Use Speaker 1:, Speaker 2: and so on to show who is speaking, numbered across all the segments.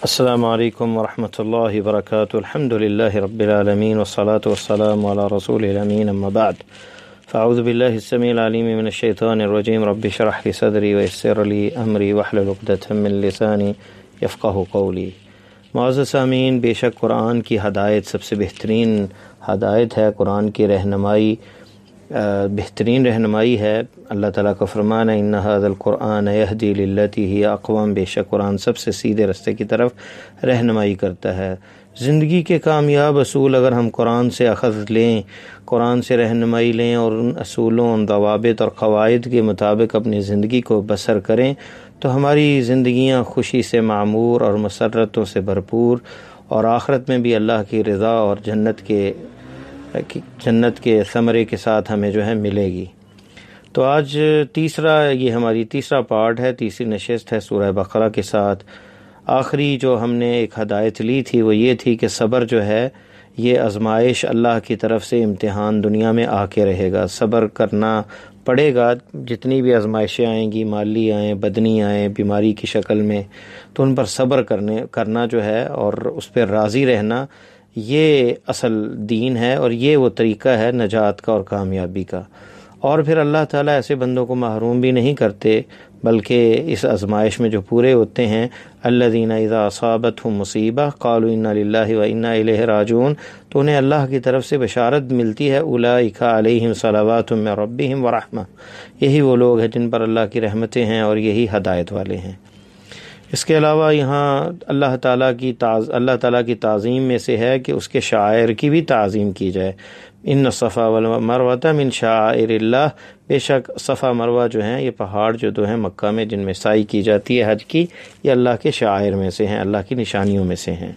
Speaker 1: السلام علیکم ورحمۃ اللہ وبرکاتہ۔ الحمد للہ رب العالمین والصلاة والسلام علی رسول الامین، اما بعد فاعوذ باللہ السمیع العلیم من الشیطان الرجیم، رب اشرح لی صدری ویسر لی امری واحلل عقدۃ من لسانی یفقہوا قولی۔ معزز سامعین، بے شک قرآن کی ہدایت سب سے بہترین ہدایت ہے، قرآن کی رہنمائی بہترین رہنمائی ہے۔ اللہ تعالیٰ کا فرمان ہے ان ھذا القرآن یہدی للتی ہی اقوم، بے شک قرآن سب سے سیدھے راستے کی طرف رہنمائی کرتا ہے۔ زندگی کے کامیاب اصول اگر ہم قرآن سے اخذ لیں، قرآن سے رہنمائی لیں اور ان اصولوں، ان ضوابط اور قواعد کے مطابق اپنی زندگی کو بسر کریں تو ہماری زندگیاں خوشی سے معمور اور مسرتوں سے بھرپور، اور آخرت میں بھی اللہ کی رضا اور جنت کے ثمرے کے ساتھ ہمیں جو ہے ملے گی۔ تو آج یہ ہماری تیسرا پارٹ ہے، تیسری نشست ہے سورہ بقرہ کے ساتھ۔ آخری جو ہم نے ایک ہدایت لی تھی وہ یہ تھی کہ صبر جو ہے یہ آزمائش، اللہ کی طرف سے امتحان دنیا میں آ کے رہے گا، صبر کرنا پڑے گا۔ جتنی بھی آزمائشیں آئیں گی، مالی آئیں، بدنی آئیں، بیماری کی شکل میں، تو ان پر صبر کرنا جو ہے اور اس پہ راضی رہنا، یہ اصل دین ہے اور یہ وہ طریقہ ہے نجات کا اور کامیابی کا۔ اور پھر اللہ تعالیٰ ایسے بندوں کو محروم بھی نہیں کرتے، بلکہ اس آزمائش میں جو پورے ہوتے ہیں، الذین اذا اصابتہم مصیبہ قالوا انا للہ و انا الیہ راجعون، تو انہیں اللہ کی طرف سے بشارت ملتی ہے، اولئک علیہم صلوات من ربہم ورحمہ، یہی وہ لوگ ہیں جن پر اللہ کی رحمتیں ہیں اور یہی ہدایت والے ہیں۔ اس کے علاوہ یہاں اللہ تعالیٰ کی تعظیم میں سے ہے کہ اس کے شعائر کی بھی تعظیم کی جائے۔ ان الصفا والمروہ من شعائر اللہ، بے شک صفا مروہ جو ہیں یہ پہاڑ جو دو ہیں مکہ میں جن میں سعی کی جاتی ہے حج کی، یہ اللہ کے شعائر میں سے ہیں، اللہ کی نشانیوں میں سے ہیں۔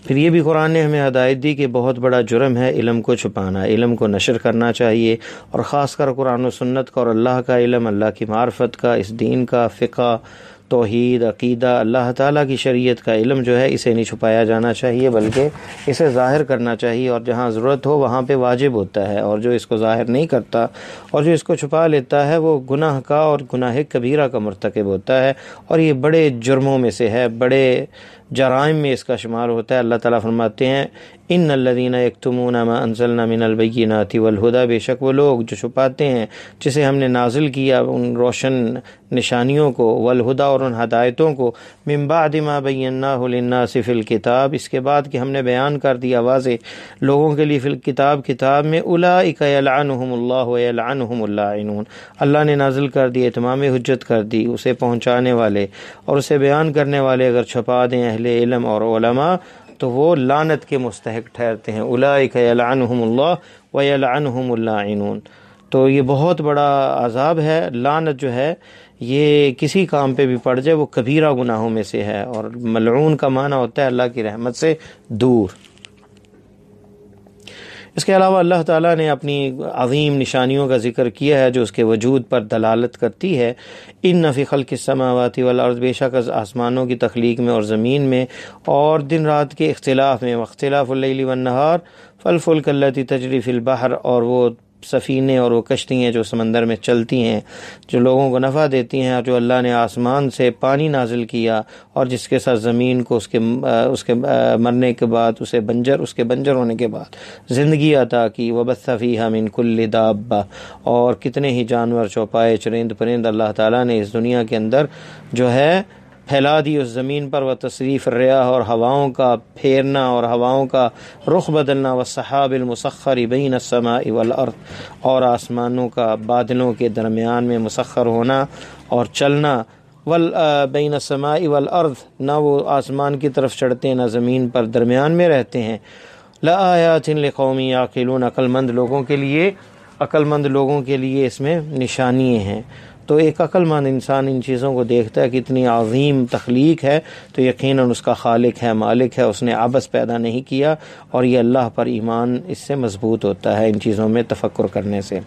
Speaker 1: پھر یہ بھی قرآن نے ہمیں ہدایت دی کہ بہت بڑا جرم ہے علم کو چھپانا، علم کو نشر کرنا چاہیے، اور خاص کر قرآن و سنت کا اور اللہ کا علم، اللہ کی معرفت کا، اس دین کا، فقہ، توحید، عقیدہ، اللہ تعالیٰ کی شریعت کا علم جو ہے اسے نہیں چھپایا جانا چاہیے، بلکہ اسے ظاہر کرنا چاہیے، اور جہاں ضرورت ہو وہاں پہ واجب ہوتا ہے، اور جو اس کو ظاہر نہیں کرتا اور جو اس کو چھپا لیتا ہے وہ گناہ کا اور گناہ کبیرہ کا مرتکب ہوتا ہے، اور یہ بڑے جرموں میں سے ہے، بڑے جرائم میں اس کا شمار ہوتا ہے۔ اللہ تعالیٰ فرماتے ہیں ان الذین یکتمون ما انزلنا من البینات والہدی، بے شک وہ لوگ جو چھپاتے ہیں جسے ہم نے نازل کیا ان روشن نشانیوں کو، والہدی اور ان ہدایتوں کو، من بعد ما بیناہ للناس فی الکتاب، اس کے بعد کہ ہم نے بیان کر دیا واضح لوگوں کے لیے فی الکتاب، کتاب میں، اولئک یلعنہم اللہ ویلعنہم اللاعنون، اللہ نے نازل کر دی، اتمام حجت کر دی، اسے پہنچانے والے اور اسے بیان کرنے والے اگر چھپا دیں اہل علم اور علماء تو وہ لعنت کے مستحق ٹھہرتے ہیں، اولئک یلعنہم اللہ ویلعنہم اللاعنون۔ تو یہ بہت بڑا عذاب ہے، لعنت جو ہے یہ کسی کام پہ بھی پڑ جائے وہ کبیرہ گناہوں میں سے ہے، اور ملعون کا معنی ہوتا ہے اللہ کی رحمت سے دور۔ اس کے علاوہ اللہ تعالیٰ نے اپنی عظیم نشانیوں کا ذکر کیا ہے جو اس کے وجود پر دلالت کرتی ہے۔ ان فی خلق السماوات والارض، بے شک از آسمانوں کی تخلیق میں اور زمین میں اور دن رات کے اختلاف میں، واختلاف اللیل والنہار، فالفلک التی تجری فی البحر، اور وہ سفینے اور وہ کشتیاں جو سمندر میں چلتی ہیں، جو لوگوں کو نفع دیتی ہیں، اور جو اللہ نے آسمان سے پانی نازل کیا اور جس کے ساتھ زمین کو اس کے مرنے کے بعد اس کے بنجر ہونے کے بعد زندگی عطا کی، وبث فیہا من کل دابہ، اور کتنے ہی جانور، چوپائے، چرند پرند اللہ تعالیٰ نے اس دنیا کے اندر جو ہے پھیلا دی اس زمین پر، وتصریف الریاح، اور ہواؤں کا پھیرنا اور ہواؤں کا رخ بدلنا، والسحاب المسخر بین السماء والارض، اور آسمانوں کا بادلوں کے درمیان میں مسخر ہونا اور چلنا، بین السماء والارض، نہ وہ آسمان کی طرف چڑھتے ہیں نہ زمین پر درمیان میں رہتے ہیں، لآیات لقوم یعقلون، عقل مند لوگوں کے لیے اس میں نشانیاں ہیں۔ تو ایک عقل مند انسان ان چیزوں کو دیکھتا ہے کہ اتنی عظیم تخلیق ہے تو یقیناً اس کا خالق ہے، مالک ہے، اس نے عبث پیدا نہیں کیا، اور یہ اللہ پر ایمان اس سے مضبوط ہوتا ہے ان چیزوں میں تفکر کرنے سے۔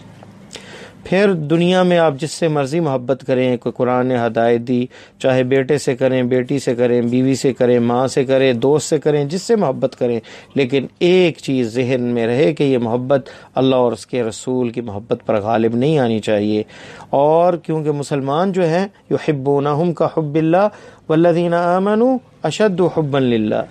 Speaker 1: پھر دنیا میں آپ جس سے مرضی محبت کریں، کوئی قرآن نے ہدایت دی، چاہے بیٹے سے کریں، بیٹی سے کریں، بیوی سے کریں، ماں سے کریں، دوست سے کریں، جس سے محبت کریں، لیکن ایک چیز ذہن میں رہے کہ یہ محبت اللہ اور اس کے رسول کی محبت پر غالب نہیں آنی چاہیے۔ اور کیونکہ مسلمان جو ہیں یحبونہم کا حب اللہ والذین آمنوا اشد حبا للہ،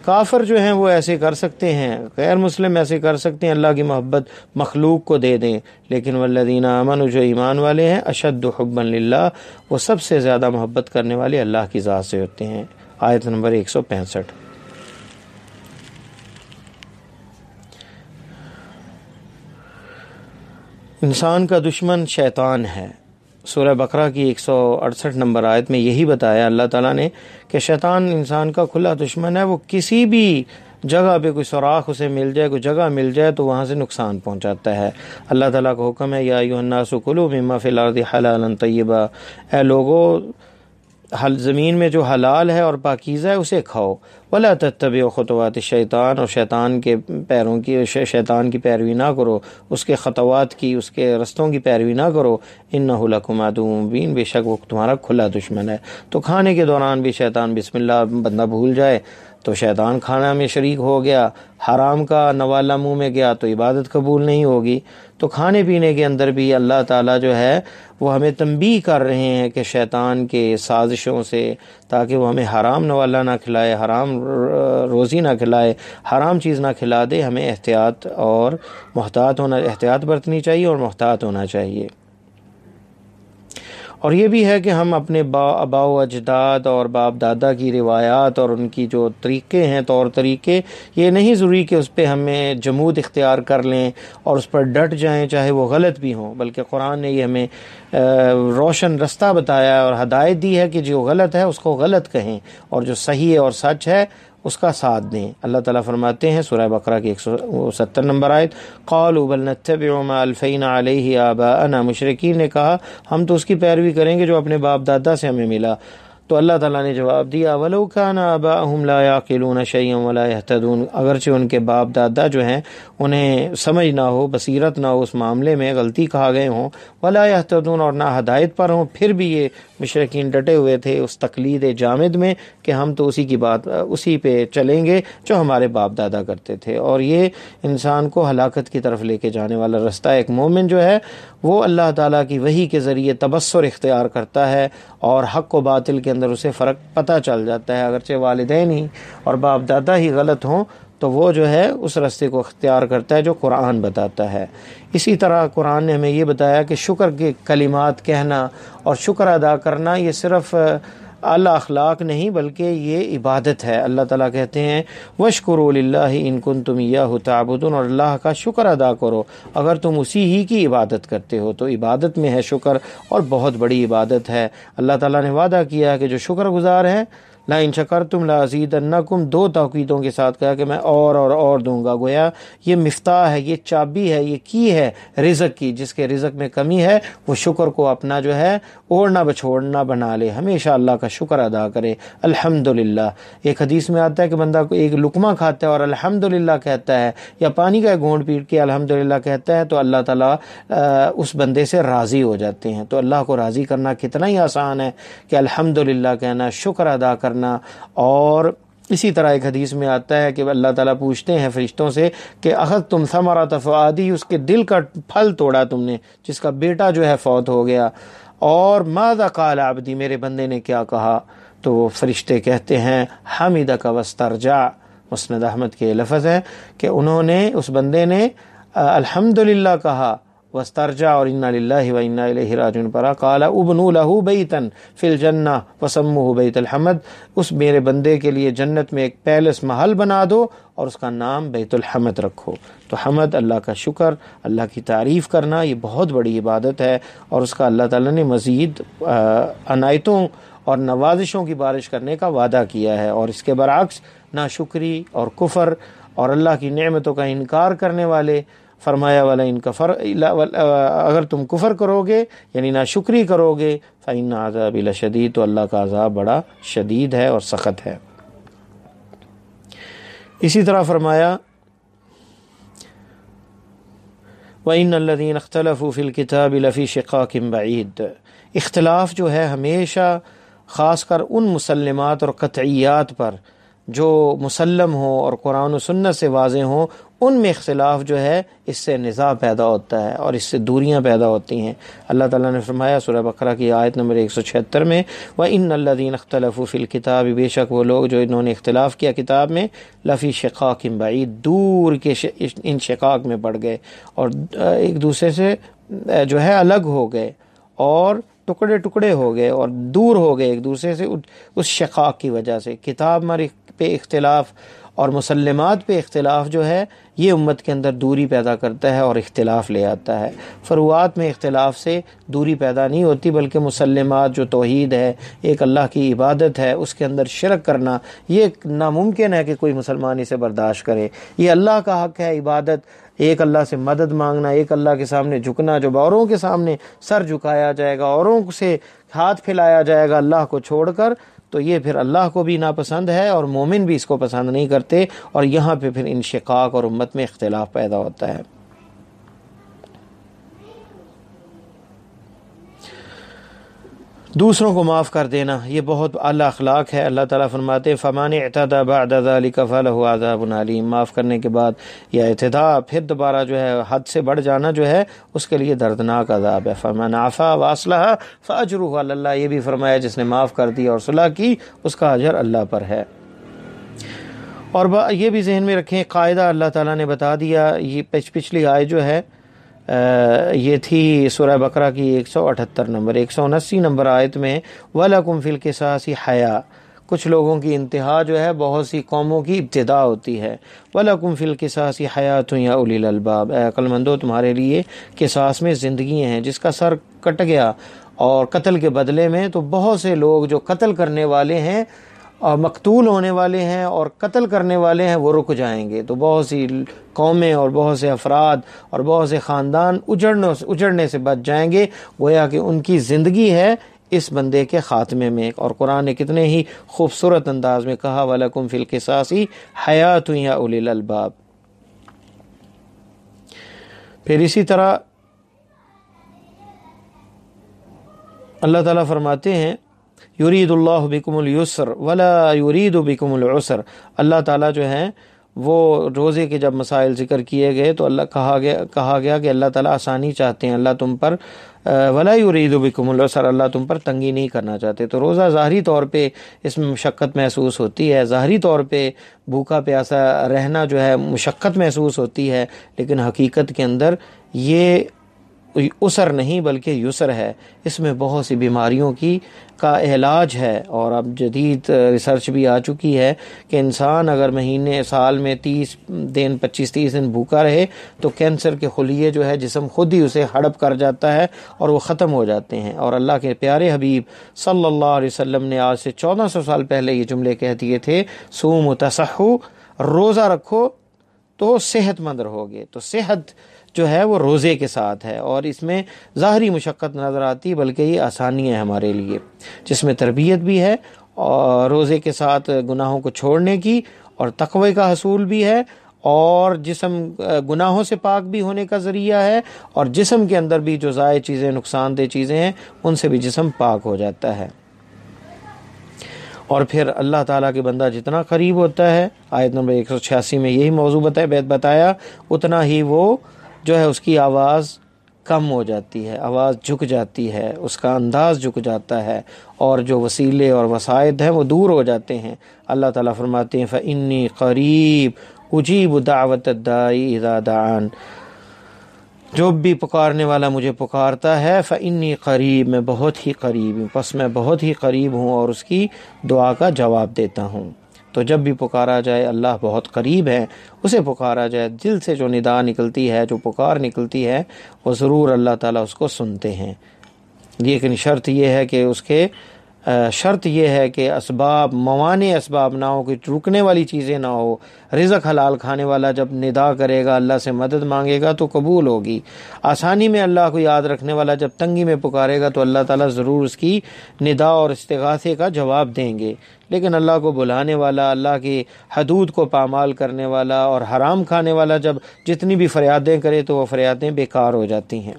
Speaker 1: کافر جو ہیں وہ ایسے کر سکتے ہیں، غیر مسلم ایسے کر سکتے ہیں، اللہ کی محبت مخلوق کو دے دیں، لیکن والذین آمنوا جو ایمان والے ہیں اشد حبا للہ، وہ سب سے زیادہ محبت کرنے والے اللہ کی ذات سے ہوتے ہیں۔ آیت نمبر 165۔ انسان کا دشمن شیطان ہے۔ سورہ بقرہ کی 168 نمبر آیت میں یہی بتایا اللہ تعالیٰ نے کہ شیطان انسان کا کھلا دشمن ہے، وہ کسی بھی جگہ پہ کوئی سوراخ اسے مل جائے، کوئی جگہ مل جائے تو وہاں سے نقصان پہنچاتا ہے۔ اللہ تعالیٰ کا حکم ہے یا ایھا الناس کلوا مما فی الارض حلالا طیبا، اے لوگو زمین میں جو حلال ہے اور پاکیزہ ہے اسے کھاؤ، ولا تتبعوا خطوات الشیطان، اور شیطان کے پیروں کی، شیطان کی پیروی نہ کرو، اس کے خطوات کی، اس کے رستوں کی پیروی نہ کرو، انہ لکم عدو مبین، بے شک وہ تمہارا کھلا دشمن ہے۔ تو کھانے کے دوران بھی شیطان بسم اللہ بندہ بھول جائے تو شیطان کھانا میں شریک ہو گیا، حرام کا نوالا منہ میں گیا تو عبادت قبول نہیں ہوگی۔ تو کھانے پینے کے اندر بھی اللہ تعالیٰ جو ہے وہ ہمیں تنبیہ کر رہے ہیں کہ شیطان کے سازشوں سے، تاکہ وہ ہمیں حرام نوالا نہ کھلائے، حرام روزی نہ کھلائے، حرام چیز نہ کھلا دے، ہمیں احتیاط اور احتیاط برتنی چاہیے اور محتاط ہونا چاہیے۔ اور یہ بھی ہے کہ ہم اپنے آباء و اجداد اور باپ دادا کی روایات اور ان کی جو طریقے ہیں، طور طریقے، یہ نہیں ضروری کہ اس پہ ہمیں جمود اختیار کر لیں اور اس پر ڈٹ جائیں چاہے وہ غلط بھی ہوں، بلکہ قرآن نے یہ ہمیں روشن رستہ بتایا اور ہدایت دی ہے کہ جو غلط ہے اس کو غلط کہیں اور جو صحیح ہے اور سچ ہے اس کا ساتھ دیں۔ اللہ تعالیٰ فرماتے ہیں سورہ بقرہ کی 170 نمبر آیت، قالوا بل نتبع ما الفینا علیہ آباءنا، مشرکین نے کہا ہم تو اس کی پیروی کریں گے جو اپنے باپ دادا سے ہمیں ملا۔ تو اللہ تعالیٰ نے جواب دیا وَلَوْ كَانَ آبَاؤُهُمْ لَا يَعْقِلُونَ شَيْئًا وَلَا يَهْتَدُونَ، اگرچہ ان کے باپ دادا جو ہیں انہیں سمجھ نہ ہو، بصیرت نہ ہو، اس معاملے میں غلطی کھا گئے ہوں، وَلَا يَهْتَدُونَ، اور نہ ہدایت پر ہوں، پھر بھی یہ مشرکین ڈٹے ہوئے تھے اس تقلید جامد میں کہ ہم تو اسی پہ چلیں گے جو ہمارے باپ دادا کرتے تھے۔ اور یہ انسان کو ہلاکت کی طرف لے کے جانے والا رستہ۔ ایک مومن جو ہے وہ اللہ تعالیٰ کی وحی کے ذریعے تبصر اختیار کرتا ہے اور حق و باطل کے اندر اسے فرق پتہ چل جاتا ہے، اگرچہ والدین ہی اور باپ دادا ہی غلط ہوں تو وہ جو ہے اس رستے کو اختیار کرتا ہے جو قرآن بتاتا ہے۔ اسی طرح قرآن نے ہمیں یہ بتایا کہ شکر کے کلمات کہنا اور شکر ادا کرنا یہ صرف اعلیٰ اخلاق نہیں بلکہ یہ عبادت ہے۔ اللہ تعالیٰ کہتے ہیں وَاشْكُرُوا لِلَّهِ إِن كُنتُمْ إِيَّاهُ تَعْبُدُونَ، اور اللہ کا شکر ادا کرو اگر تم اسی ہی کی عبادت کرتے ہو۔ تو عبادت میں ہے شکر اور بہت بڑی عبادت ہے۔ اللہ تعالیٰ نے وعدہ کیا ہے کہ جو شکر گزار ہیں لَإِن شَكَرْتُمْ لَأَزِيدَنَّكُمْ، دو تاکیدوں کے ساتھ کہا کہ میں اور دوں گا۔ گویا یہ مفتاح ہے، یہ چابی ہے، یہ کی ہے رزق کی۔ جس کے رزق میں کمی ہے وہ شکر کو اپنا جو ہے اوڑھنا بچھوڑنا بنا لے، ہمیشہ اللہ کا شکر ادا کرے۔ الحمدللہ، ایک حدیث میں آتا ہے کہ بندہ کو ایک لقمہ کھاتا ہے اور الحمدللہ کہتا ہے، یا پانی کا گھونٹ پیٹ کے الحمدللہ کہتا ہے، تو اللہ تعالیٰ اس بندے سے راضی ہو جاتے ہیں۔ تو اللہ کو راضی کرنا کتنا ہی آسان ہے کہ الحمدللہ کہنا، شکر ادا کرنا۔ اور اسی طرح ایک حدیث میں آتا ہے کہ اللہ تعالیٰ پوچھتے ہیں فرشتوں سے کہ اخذتم ثمرۃ فؤادی، اس کے دل کا پھل توڑا تم نے، جس کا بیٹا جو ہے فوت ہو گیا، اور ماذا قال عبدی، میرے بندے نے کیا کہا؟ تو وہ فرشتے کہتے ہیں حمدک واسترجع، مسند احمد کے لفظ ہے کہ انہوں نے، اس بندے نے الحمدللہ کہا، واسترجع اور انا للہ و انا الیہ راجعون پڑھا، قال ابنوا له بیتا فی الجنہ وسموه بیت الحمد، اس میرے بندے کے لیے جنت میں ایک پیلس محل بنا دو اور اس کا نام بیت الحمد رکھو۔ تو حمد، اللہ کا شکر، اللہ کی تعریف کرنا، یہ بہت بڑی عبادت ہے، اور اس کا اللہ تعالیٰ نے مزید عنایتوں اور نوازشوں کی بارش کرنے کا وعدہ کیا ہے۔ اور اس کے برعکس ناشکری اور کفر اور اللہ کی نعمتوں کا انکار کرنے والے، فرمایا وَلَئِن كَفَرْ، اگر تم کفر کرو گے یعنی ناشکری کرو گے، فَإِنَّ عَذَابِي لَشَدِيدٌ، تو اللہ کا عذاب بڑا شدید ہے اور سخت ہے۔ اسی طرح فرمایا وَإِنَّ الَّذِينَ اخْتَلَفُوا فِي الْكِتَابِ لَفِي شِقَاقٍ بَعِيدٍ۔ اختلاف جو ہے ہمیشہ خاص کر ان مسلمات اور قطعیات پر جو مسلم ہوں اور قرآن و سنت سے واضح ہوں، ان میں اختلاف جو ہے اس سے نزاع پیدا ہوتا ہے اور اس سے دوریاں پیدا ہوتی ہیں۔ اللہ تعالیٰ نے فرمایا سورہ بقرہ کی آیت نمبر 176 میں، وَإِنَّ الَّذِينَ اخْتَلَفُوا فِي الْكِتَابِ، بے شک وہ لوگ جو انہوں نے اختلاف کیا کتاب میں، لفی شقاق بعید، دور کے ان شقاق میں پڑ گئے اور ایک دوسرے سے جو ہے الگ ہو گئے اور ٹکڑے ٹکڑے ہو گئے اور دور ہو گئے ایک دوسرے سے اس شقاق کی وجہ سے۔ کتاب پہ اختلاف اور مسلمات پہ اختلاف جو ہے یہ امت کے اندر دوری پیدا کرتا ہے اور اختلاف لے آتا ہے۔ فروعات میں اختلاف سے دوری پیدا نہیں ہوتی، بلکہ مسلمات جو توحید ہے، ایک اللہ کی عبادت ہے، اس کے اندر شرک کرنا یہ ناممکن ہے کہ کوئی مسلمان اسے برداشت کرے۔ یہ اللہ کا حق ہے عبادت، ایک اللہ سے مدد مانگنا، ایک اللہ کے سامنے جھکنا، جب اوروں کے سامنے سر جھکایا جائے گا، اوروں سے ہاتھ پھیلایا جائے گا اللہ کو چھوڑ کر، تو یہ پھر اللہ کو بھی ناپسند ہے اور مومن بھی اس کو پسند نہیں کرتے، اور یہاں پہ پھر انشقاق اور امت میں اختلاف پیدا ہوتا ہے۔ دوسروں کو معاف کر دینا یہ بہت اعلیٰ اخلاق ہے۔ اللہ تعالیٰ فرماتے ہیں فَمَنِ اعْتَدَى بَعْدَ ذَلِكَ فَلَهُ عَذَابٌ عَلِيمٌ، معاف کرنے کے بعد یا اعتداء پھر دوبارہ جو ہے حد سے بڑھ جانا جو ہے اس کے لیے دردناک عذاب ہے۔ فَمَنْ عَفَا وَأَصْلَحَ فَأَجْرُهُ عَلَى اللَّهِ، یہ بھی فرمایا جس نے معاف کر دیا اور صلح کی اس کا اجر اللہ پر ہے۔ اور یہ بھی ذہن میں رکھیں قاعدہ اللہ تعالیٰ نے بتا دیا، یہ پچھلی آیت جو ہے یہ تھی سورہ بقرہ کی 178 نمبر 179 نمبر آیت میں، وَلَكُمْ فِي الْقِصَاصِ حَیَاءٌ، کچھ لوگوں کی انتہا جو ہے بہت سی قوموں کی ابتدا ہوتی ہے۔ وَلَكُمْ فِي الْقِصَاصِ حَیَاةٌ یا اُولِی الْأَلْبَابِ، اے عقل مندو تمہارے لیے قصاص میں زندگی ہیں، جس کا سر کٹ گیا اور قتل کے بدلے میں تو بہت سے لوگ جو قتل کرنے والے ہیں اور مقتول ہونے والے ہیں اور قتل کرنے والے ہیں وہ رک جائیں گے، تو بہت سی قومیں اور بہت سے افراد اور بہت سے خاندان اجڑنے سے بچ جائیں گے، گویا کہ ان کی زندگی ہے اس بندے کے خاتمے میں۔ اور قرآن نے کتنے ہی خوبصورت انداز میں کہا وَلَكُمْ فِي الْقِصَاصِ حَیَاةٌ یا اُولِی الْأَلْبَابِ۔ پھر اسی طرح اللہ تعالیٰ فرماتے ہیں یرید اللہ بکم الیسر ولا یرید بکم العسر، اللہ تعالیٰ جو ہیں وہ روزے کے جب مسائل ذکر کیے گئے تو اللہ کہا گیا کہ اللہ تعالیٰ آسانی چاہتے ہیں، اللہ تم پر ولا یرید بکم العسر، اللہ تم پر تنگی نہیں کرنا چاہتے۔ تو روزہ ظاہری طور پہ اس میں مشقت محسوس ہوتی ہے، ظاہری طور پہ بھوکا پیاسا رہنا جو ہے مشقت محسوس ہوتی ہے، لیکن حقیقت کے اندر یہ عسر نہیں بلکہ یسر ہے، اس میں بہت سی بیماریوں کا علاج ہے۔ اور اب جدید ریسرچ بھی آ چکی ہے کہ انسان اگر سال میں 25-30 دن بھوکا رہے تو کینسر کے خلیے جو ہے جسم خود ہی اسے ہڑپ کر جاتا ہے اور وہ ختم ہو جاتے ہیں۔ اور اللہ کے پیارے حبیب صلی اللہ علیہ وسلم نے آج سے 1400 سال پہلے یہ جملے کہہ دیے تھے، صوموا تصحوا، روزہ رکھو تو صحت مند رہو گے۔ تو صحت جو ہے وہ روزے کے ساتھ ہے، اور اس میں ظاہری مشقت نظر آتی بلکہ یہ آسانی ہے ہمارے لیے، جس میں تربیت بھی ہے اور روزے کے ساتھ گناہوں کو چھوڑنے کی اور تقوی کا حصول بھی ہے، اور جسم گناہوں سے پاک بھی ہونے کا ذریعہ ہے، اور جسم کے اندر بھی جو ضائع چیزیں نقصان دہ چیزیں ہیں ان سے بھی جسم پاک ہو جاتا ہے۔ اور پھر اللہ تعالیٰ کے بندہ جتنا قریب ہوتا ہے، آیت نمبر 186 میں یہی موضوع بتایا، اتنا ہی وہ جو ہے اس کی آواز کم ہو جاتی ہے، آواز جھک جاتی ہے، اس کا انداز جھک جاتا ہے، اور جو وسیلے اور وسائد ہیں وہ دور ہو جاتے ہیں۔ اللہ تعالیٰ فرماتے ہیں فَإِنِّي قَرِيب أُجِيبُ دَعْوَةَ الدَّاعِ إِذَا دَعَانِ، جو بھی پکارنے والا مجھے پکارتا ہے فَإِنِّي قریب، میں بہت ہی قریب ہوں، پس میں بہت ہی قریب ہوں اور اس کی دعا کا جواب دیتا ہوں۔ تو جب بھی پکارا جائے اللہ بہت قریب ہے، اسے پکارا جائے، دل سے جو ندا نکلتی ہے، جو پکار نکلتی ہے، وہ ضرور اللہ تعالیٰ اس کو سنتے ہیں۔ لیکن شرط یہ ہے کہ اس کے شرط یہ ہے کہ اسباب موانع اسباب نہ ہو، کوئی رکنے والی چیزیں نہ ہو۔ رزق حلال کھانے والا جب ندا کرے گا، اللہ سے مدد مانگے گا تو قبول ہوگی۔ آسانی میں اللہ کو یاد رکھنے والا جب تنگی میں پکارے گا تو اللہ تعالیٰ ضرور اس کی ندا اور استغاثے کا جواب دیں گے۔ لیکن اللہ کو بلانے والا، اللہ کی حدود کو پامال کرنے والا اور حرام کھانے والا جب جتنی بھی فریادیں کرے تو وہ فریادیں بیکار ہو جاتی ہیں۔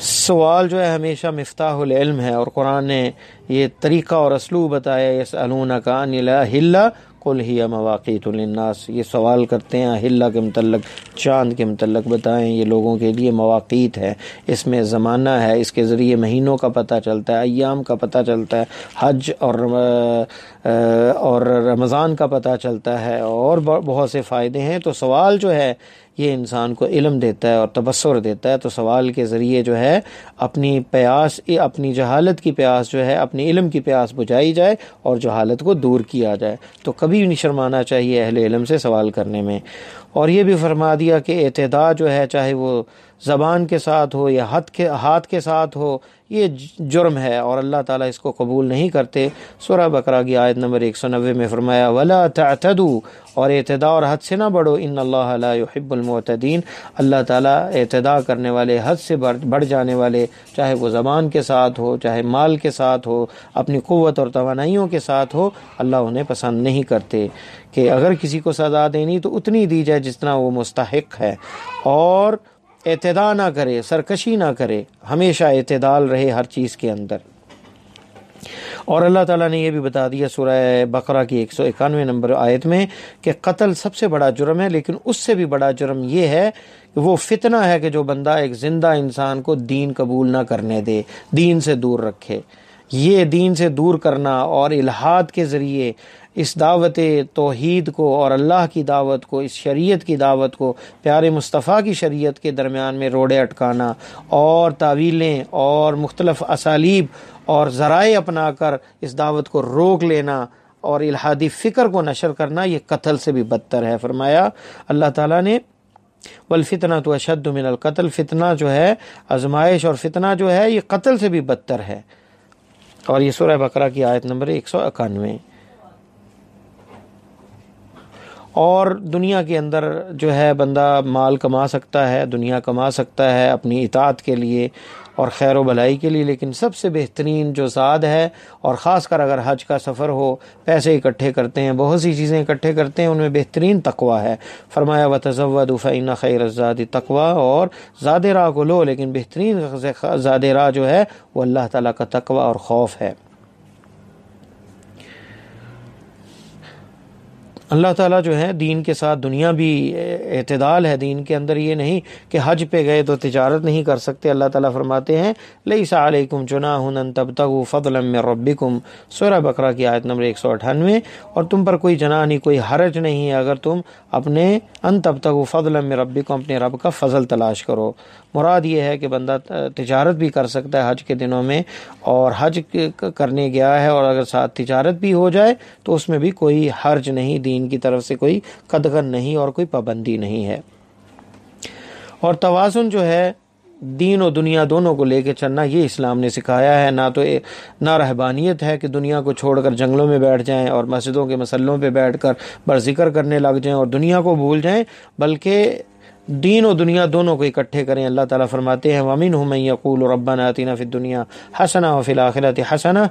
Speaker 1: سوال جو ہے ہمیشہ مفتاح العلم ہے، اور قرآن نے یہ طریقہ اور اسلوب بتایا، یسألونک عن الأہلہ قل ہی مواقیت للناس۔ یہ سوال کرتے ہیں اہلہ کے متعلق، چاند کے متعلق، بتائیں یہ لوگوں کے لیے مواقیت ہے، اس میں زمانہ ہے، اس کے ذریعے مہینوں کا پتہ چلتا ہے، ایام کا پتہ چلتا ہے، حج اور رمضان کا پتہ چلتا ہے، اور بہت سے فائدے ہیں۔ تو سوال جو ہے یہ انسان کو علم دیتا ہے اور تبصر دیتا ہے۔ تو سوال کے ذریعے جو ہے اپنی پیاس، اپنی جہالت کی پیاس جو ہے، اپنی علم کی پیاس بجھائی جائے اور جہالت کو دور کیا جائے۔ تو کبھی نہیں شرمانا چاہیے اہل علم سے سوال کرنے میں۔ اور یہ بھی فرما دیا کہ اعتداء جو ہے، چاہے وہ زبان کے ساتھ ہو یا ہاتھ کے ساتھ ہو، یہ جرم ہے اور اللہ تعالیٰ اس کو قبول نہیں کرتے۔ سورہ بقرہ کی آیت نمبر 190 میں فرمایا وَلَا تَعْتَدُوا، اور اعتداء اور حد سے نہ بڑھو، ان اللہ لا يحب المعتدین، اللہ تعالیٰ اعتداء کرنے والے، حد سے بڑھ جانے والے، چاہے وہ زبان کے ساتھ ہو، چاہے مال کے ساتھ ہو، اپنی قوت اور توانائیوں کے ساتھ ہو، اللہ انہیں پسند نہیں کرتے۔ کہ اگر کسی کو سزا دینی تو اتنی دی جائے جتنا وہ مستحق ہے، اور اعتداء نہ کرے، سرکشی نہ کرے، ہمیشہ اعتدال رہے ہر چیز کے اندر۔ اور اللہ تعالیٰ نے یہ بھی بتا دیا سورہ بقرہ کی 191 نمبر آیت میں کہ قتل سب سے بڑا جرم ہے، لیکن اس سے بھی بڑا جرم یہ ہے کہ وہ فتنہ ہے کہ جو بندہ ایک زندہ انسان کو دین قبول نہ کرنے دے، دین سے دور رکھے۔ یہ دین سے دور کرنا اور الحاد کے ذریعے اس دعوت توحید کو اور اللہ کی دعوت کو، اس شریعت کی دعوت کو، پیارے مصطفیٰ کی شریعت کے درمیان میں روڑے اٹکانا اور تعویلیں اور مختلف اسالیب اور ذرائع اپنا کر اس دعوت کو روک لینا اور الحادی فکر کو نشر کرنا، یہ قتل سے بھی بدتر ہے۔ فرمایا اللہ تعالیٰ نے والفتنۃ اشد من القتل، فتنہ جو ہے، آزمائش اور فتنہ جو ہے، یہ قتل سے بھی بدتر ہے۔ اور یہ سورہ بقرہ کی آیت نمبر 191۔ اور دنیا کے اندر جو ہے بندہ مال کما سکتا ہے، دنیا کما سکتا ہے اپنی اطاعت کے لیے اور خیر و بھلائی کے لیے، لیکن سب سے بہترین جو زاد ہے، اور خاص کر اگر حج کا سفر ہو، پیسے اکٹھے کرتے ہیں، بہت سی چیزیں اکٹھے کرتے ہیں، ان میں بہترین تقویٰ ہے۔ فرمایا وَتَزَوَّدُوا فَإِنَّ خَيْرَ الزَّادِ التَّقْوَىٰ، اور زاد راہ کو لو، لیکن بہترین زاد راہ جو ہے وہ اللہ تعالیٰ کا تقویٰ اور خوف ہے۔ اللہ تعالیٰ جو ہے دین کے ساتھ، دنیا بھی اعتدال ہے دین کے اندر، یہ نہیں کہ حج پہ گئے تو تجارت نہیں کر سکتے۔ اللہ تعالیٰ فرماتے ہیں لیس علیکم جناح ان تبتغوا فضلا من ربکم، سورہ بقرہ کی آیت نمبر 198، اور تم پر کوئی جناح نہیں، کوئی حرج نہیں ہے اگر تم اپنے ان تبتغوا فضلا من ربکم، اپنے رب کا فضل تلاش کرو۔ مراد یہ ہے کہ بندہ تجارت بھی کر سکتا ہے حج کے دنوں میں، اور حج کرنے گیا ہے اور اگر ساتھ تجارت بھی ہو جائے تو اس میں بھی کوئی حرج نہیں، دین کی طرف سے کوئی قدغن نہیں اور کوئی پابندی نہیں ہے۔ اور توازن جو ہے دین و دنیا دونوں کو لے کے چلنا، یہ اسلام نے سکھایا ہے۔ نہ رہبانیت ہے کہ دنیا کو چھوڑ کر جنگلوں میں بیٹھ جائیں اور مسجدوں کے مسلوں پہ بیٹھ کر برذکر کرنے لگ جائیں اور دنیا کو بھول جائیں، بلکہ دین و دنیا دونوں کو اکٹھے کریں۔ اللہ تعالیٰ فرماتے ہیں وَمِنْهُم مَّن يَقُولُ رَبَّنَا آتِنَا فِي الدُّنْيَا حَسَنَةً وَفِي الْآخِرَةِ حَسَنَةً،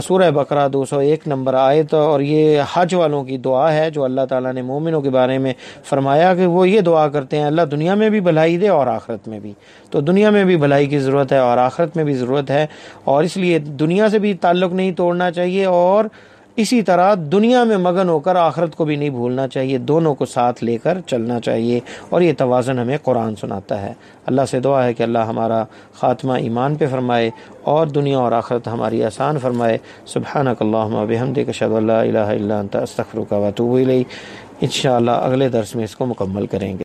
Speaker 1: سورہ بقرہ 201 نمبر آیت۔ اور یہ حج والوں کی دعا ہے جو اللہ تعالیٰ نے مومنوں کے بارے میں فرمایا کہ وہ یہ دعا کرتے ہیں اللہ دنیا میں بھی بھلائی دے اور آخرت میں بھی۔ تو دنیا میں بھی بھلائی کی ضرورت ہے اور آخرت میں بھی ضرورت ہے، اور اس لیے دنیا سے بھی تعلق نہیں توڑنا چاہیے، اور اسی طرح دنیا میں مگن ہو کر آخرت کو بھی نہیں بھولنا چاہیے، دونوں کو ساتھ لے کر چلنا چاہیے، اور یہ توازن ہمیں قرآن سناتا ہے۔ اللہ سے دعا ہے کہ اللہ ہمارا خاتمہ ایمان پہ فرمائے اور دنیا اور آخرت ہماری آسان فرمائے۔ سبحانک اللہم و بحمدک اشہد ان لا الہ الا انت استغفرک و اتوب الیک۔ انشاءاللہ اگلے درس میں اس کو مکمل کریں گے۔